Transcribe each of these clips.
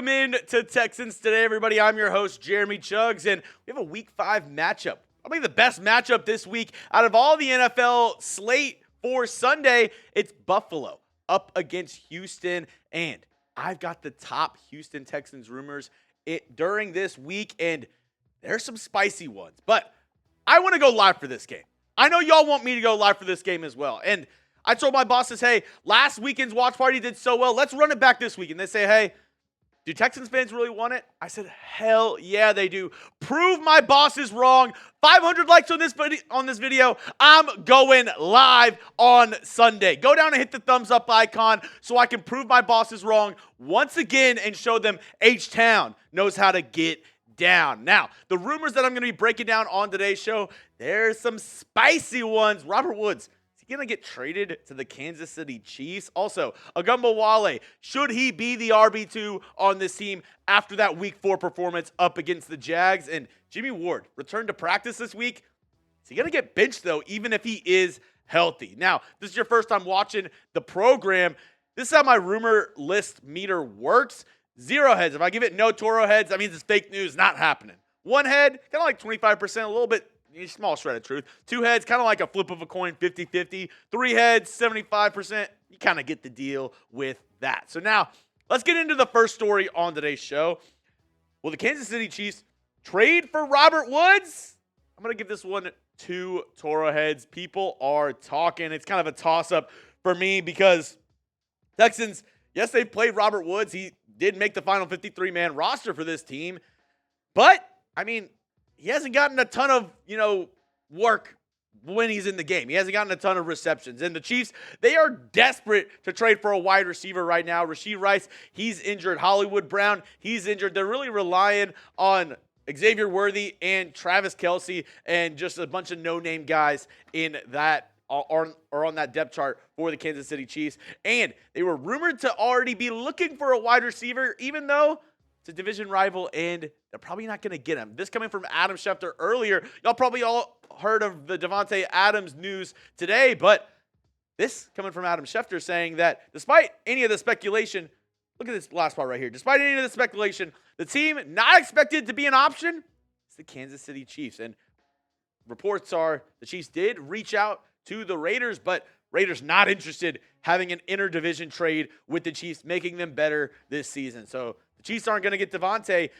Welcome in to Texans Today, everybody. I'm your host, Jeremy Chuggs, and we have a Week 5 matchup. Probably the best matchup this week out of all the NFL slate for Sunday. It's Buffalo up against Houston, and I've got the top Houston Texans rumors during this week, and there's some spicy ones, but I want to go live for this game. I know y'all want me to go live for this game as well, and I told my bosses, hey, last weekend's watch party did so well, let's run it back this week. And they say, hey, do Texans fans really want it? I said, hell yeah, they do. Prove my bosses wrong. 500 likes on this video. I'm going live on Sunday. Go down and hit the thumbs up icon so I can prove my bosses wrong once again and show them H-Town knows how to get down. Now, the rumors that I'm going to be breaking down on today's show, there's some spicy ones. Robert Woods, going to get traded to the Kansas City Chiefs? Also, Ogunbowale, should he be the RB2 on this team after that Week 4 performance up against the Jags? And Jimmie Ward returned to practice this week. Is he going to get benched, though, even if he is healthy? Now, if this is your first time watching the program, this is how my rumor list meter works. 0 heads. If I give it no Toro heads, that means it's fake news, not happening. 1 head, kind of like 25%, a little bit small shred of truth. 2 heads, kind of like a flip of a coin, 50-50. 3 heads, 75%. You kind of get the deal with that. So now, let's get into the first story on today's show. Will the Kansas City Chiefs trade for Robert Woods? I'm going to give this one 2 Toro heads. People are talking. It's kind of a toss-up for me because Texans, yes, they played Robert Woods. He did make the final 53-man roster for this team. But, I mean, he hasn't gotten a ton of, work when he's in the game. He hasn't gotten a ton of receptions. And the Chiefs, they are desperate to trade for a wide receiver right now. Rashee Rice, he's injured. Hollywood Brown, he's injured. They're really relying on Xavier Worthy and Travis Kelce and just a bunch of no-name guys in that or on that depth chart for the Kansas City Chiefs. And they were rumored to already be looking for a wide receiver, even though it's a division rival, and they're probably not going to get him. This coming from Adam Schefter earlier. Y'all probably all heard of the Davante Adams news today, but this coming from Adam Schefter saying that despite any of the speculation, look at this last part right here. Despite any of the speculation, the team not expected to be an option is the Kansas City Chiefs. And reports are the Chiefs did reach out to the Raiders, but Raiders not interested having an interdivision trade with the Chiefs, making them better this season. So the Chiefs aren't going to get Davante.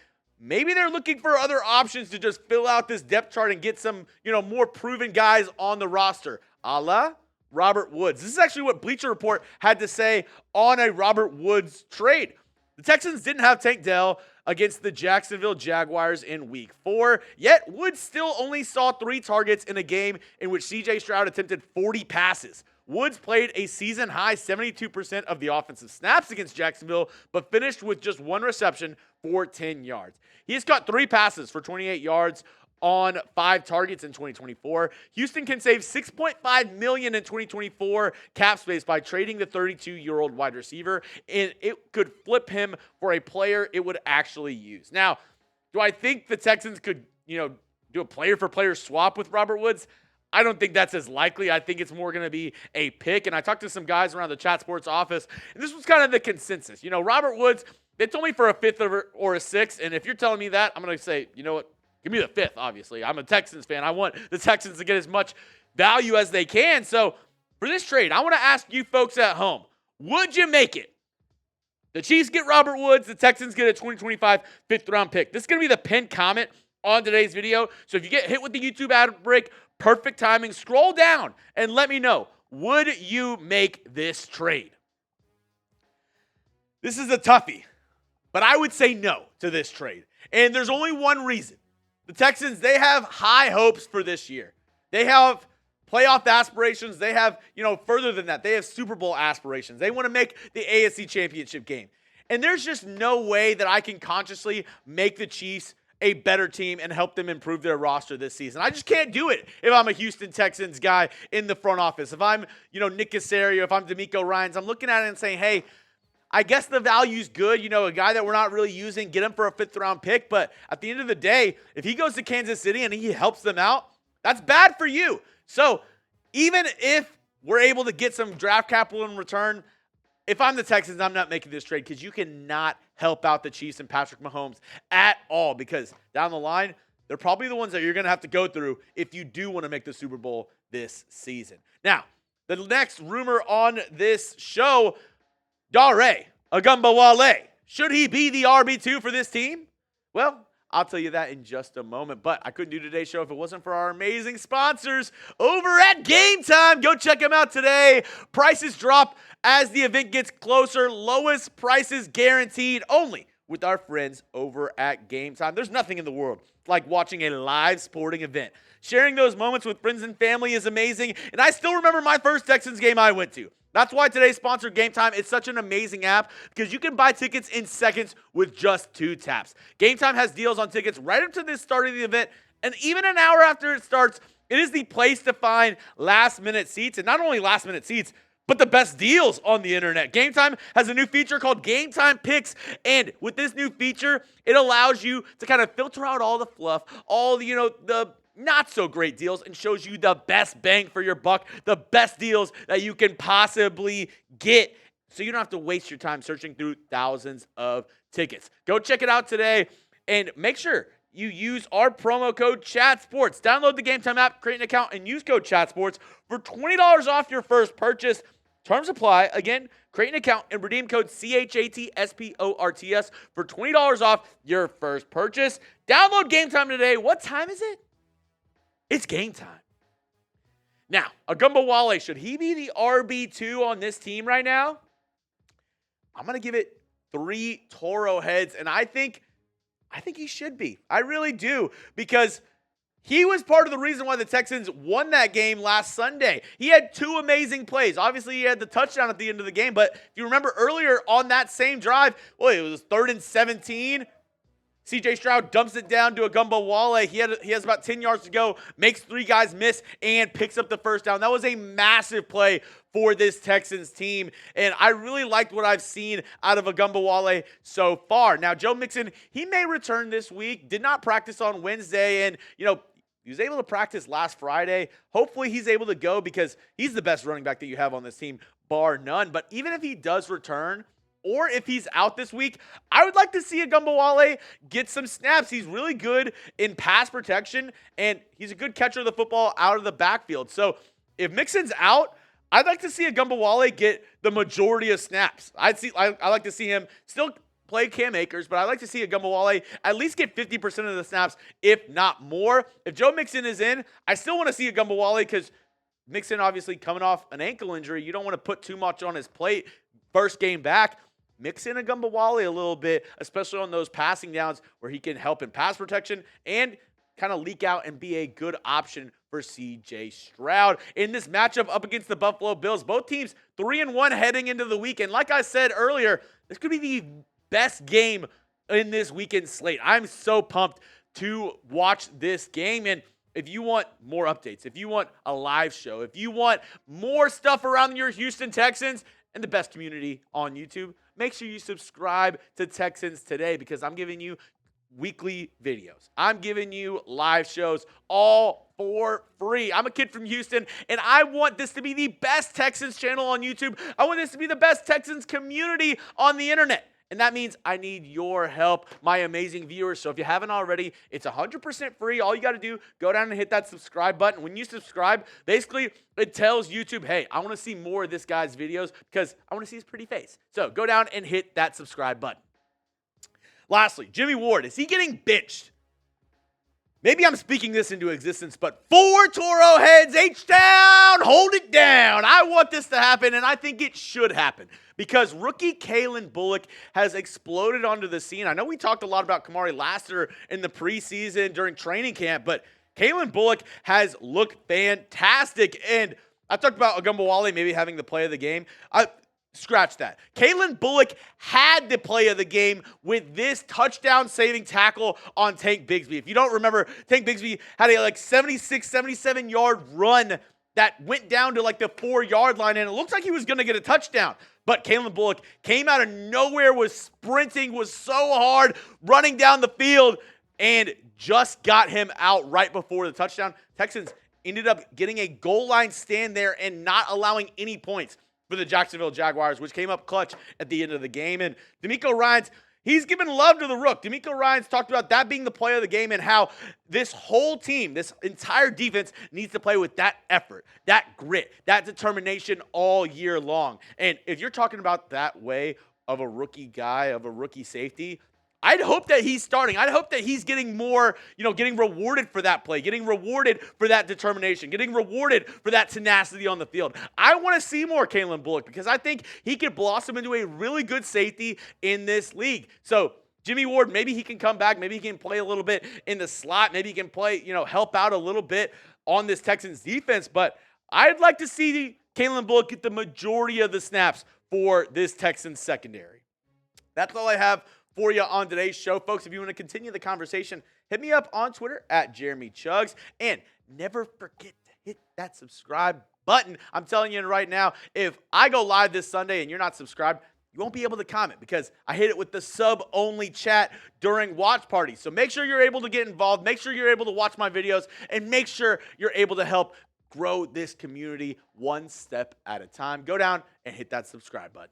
Maybe they're looking for other options to just fill out this depth chart and get some, more proven guys on the roster, a la Robert Woods. This is actually what Bleacher Report had to say on a Robert Woods trade. The Texans didn't have Tank Dell against the Jacksonville Jaguars in Week 4, yet Woods still only saw 3 targets in a game in which C.J. Stroud attempted 40 passes. Woods played a season-high 72% of the offensive snaps against Jacksonville, but finished with just 1 reception for 10 yards. He has caught 3 passes for 28 yards on 5 targets in 2024. Houston can save $6.5 million in 2024 cap space by trading the 32-year-old wide receiver, and it could flip him for a player it would actually use. Now, do I think the Texans could, do a player-for-player swap with Robert Woods? I don't think that's as likely. I think it's more going to be a pick. And I talked to some guys around the Chat Sports office, and this was kind of the consensus. Robert Woods, they told me for a 5th or a 6th. And if you're telling me that, I'm going to say, you know what? Give me the 5th, obviously. I'm a Texans fan. I want the Texans to get as much value as they can. So for this trade, I want to ask you folks at home, would you make it? The Chiefs get Robert Woods. The Texans get a 2025 5th-round pick. This is going to be the pinned comment on today's video. So if you get hit with the YouTube ad break, perfect timing. Scroll down and let me know. Would you make this trade? This is a toughie, but I would say no to this trade. And there's only one reason. The Texans, they have high hopes for this year. They have playoff aspirations. They have, further than that, they have Super Bowl aspirations. They want to make the AFC Championship game. And there's just no way that I can consciously make the Chiefs a better team and help them improve their roster this season. I just can't do it if I'm a Houston Texans guy in the front office. If I'm, Nick Caserio, if I'm DeMeco Ryans, I'm looking at it and saying, hey, I guess the value's good. A guy that we're not really using, get him for a 5th-round pick. But at the end of the day, if he goes to Kansas City and he helps them out, that's bad for you. So even if we're able to get some draft capital in return, if I'm the Texans, I'm not making this trade because you cannot help out the Chiefs and Patrick Mahomes at all, because down the line, they're probably the ones that you're going to have to go through if you do want to make the Super Bowl this season. Now, the next rumor on this show, Dare Ogunbowale. Should he be the RB2 for this team? Well, I'll tell you that in just a moment, but I couldn't do today's show if it wasn't for our amazing sponsors over at Game Time. Go check them out today. Prices drop as the event gets closer. Lowest prices guaranteed only with our friends over at Game Time. There's nothing in the world like watching a live sporting event. Sharing those moments with friends and family is amazing, and I still remember my first Texans game I went to. That's why today's sponsor, Game Time, is such an amazing app, because you can buy tickets in seconds with just 2 taps. Game Time has deals on tickets right up to the start of the event, and even an hour after it starts, it is the place to find last-minute seats, and not only last-minute seats, but the best deals on the internet. Game Time has a new feature called Game Time Picks, and with this new feature, it allows you to kind of filter out all the fluff, all the, the not so great deals, and shows you the best bang for your buck, the best deals that you can possibly get, so you don't have to waste your time searching through thousands of tickets. Go check it out today, and make sure you use our promo code ChatSports. Download the Game Time app, create an account, and use code ChatSports for $20 off your first purchase. Terms apply. Again, create an account and redeem code CHATSPORTS for $20 off your first purchase. Download Game Time today. What time is it? It's game time. Now, Ogunbowale, should he be the RB2 on this team right now? I'm going to give it 3 Toro heads, and I think he should be. I really do, because he was part of the reason why the Texans won that game last Sunday. He had 2 amazing plays. Obviously, he had the touchdown at the end of the game, but if you remember earlier on that same drive, well, it was 3rd and 17. C.J. Stroud dumps it down to Ogunbowale. He has about 10 yards to go, makes 3 guys miss, and picks up the first down. That was a massive play for this Texans team, and I really liked what I've seen out of Ogunbowale so far. Now, Joe Mixon, he may return this week. Did not practice on Wednesday, and, he was able to practice last Friday. Hopefully he's able to go, because he's the best running back that you have on this team, bar none. But even if he does return, or if he's out this week, I would like to see Ogunbowale get some snaps. He's really good in pass protection, and he's a good catcher of the football out of the backfield. So if Mixon's out, I'd like to see Ogunbowale get the majority of snaps. I like to see him still play Cam Akers, but I'd like to see Ogunbowale at least get 50% of the snaps, if not more. If Joe Mixon is in, I still want to see Ogunbowale, because Mixon obviously coming off an ankle injury. You don't want to put too much on his plate first game back. Mix in Ogunbowale a little bit, especially on those passing downs where he can help in pass protection and kind of leak out and be a good option for C.J. Stroud. In this matchup up against the Buffalo Bills, both teams 3-1 heading into the weekend. Like I said earlier, this could be the best game in this weekend slate. I'm so pumped to watch this game. And if you want more updates, if you want a live show, if you want more stuff around your Houston Texans and the best community on YouTube, make sure you subscribe to Texans Today, because I'm giving you weekly videos. I'm giving you live shows, all for free. I'm a kid from Houston, and I want this to be the best Texans channel on YouTube. I want this to be the best Texans community on the internet. And that means I need your help, my amazing viewers. So if you haven't already, it's 100% free. All you got to do, go down and hit that subscribe button. When you subscribe, basically it tells YouTube, hey, I want to see more of this guy's videos, because I want to see his pretty face. So go down and hit that subscribe button. Lastly, Jimmie Ward, is he getting benched? Maybe I'm speaking this into existence, but 4 Toro heads, H-Town, hold it down. I want this to happen, and I think it should happen, because rookie Calen Bullock has exploded onto the scene. I know we talked a lot about Kamari Lassiter in the preseason during training camp, but Calen Bullock has looked fantastic. And I talked about Ogunbowale maybe having the play of the game. Scratch that. Calen Bullock had the play of the game with this touchdown-saving tackle on Tank Bigsby. If you don't remember, Tank Bigsby had a 76, 77-yard run that went down to the 4-yard line, and it looked like he was going to get a touchdown. But Calen Bullock came out of nowhere, was sprinting, was so hard, running down the field, and just got him out right before the touchdown. Texans ended up getting a goal line stand there and not allowing any points. for the Jacksonville Jaguars, which came up clutch at the end of the game. And DeMeco Ryans, he's given love to the rook. DeMeco Ryans talked about that being the play of the game and how this whole team, this entire defense needs to play with that effort, that grit, that determination all year long. And if you're talking about that way of a rookie guy, of a rookie safety, I'd hope that he's starting. I'd hope that he's getting more, getting rewarded for that play, getting rewarded for that determination, getting rewarded for that tenacity on the field. I want to see more Calen Bullock because I think he could blossom into a really good safety in this league. So Jimmie Ward, maybe he can come back. Maybe he can play a little bit in the slot. Maybe he can play, help out a little bit on this Texans defense. But I'd like to see Calen Bullock get the majority of the snaps for this Texans secondary. That's all I have for you on today's show, folks. If you want to continue the conversation, hit me up on Twitter at Jeremy Chuggs. And never forget to hit that subscribe button. I'm telling you right now, if I go live this Sunday and you're not subscribed, you won't be able to comment because I hit it with the sub-only chat during watch parties. So make sure you're able to get involved. Make sure you're able to watch my videos and make sure you're able to help grow this community one step at a time. Go down and hit that subscribe button.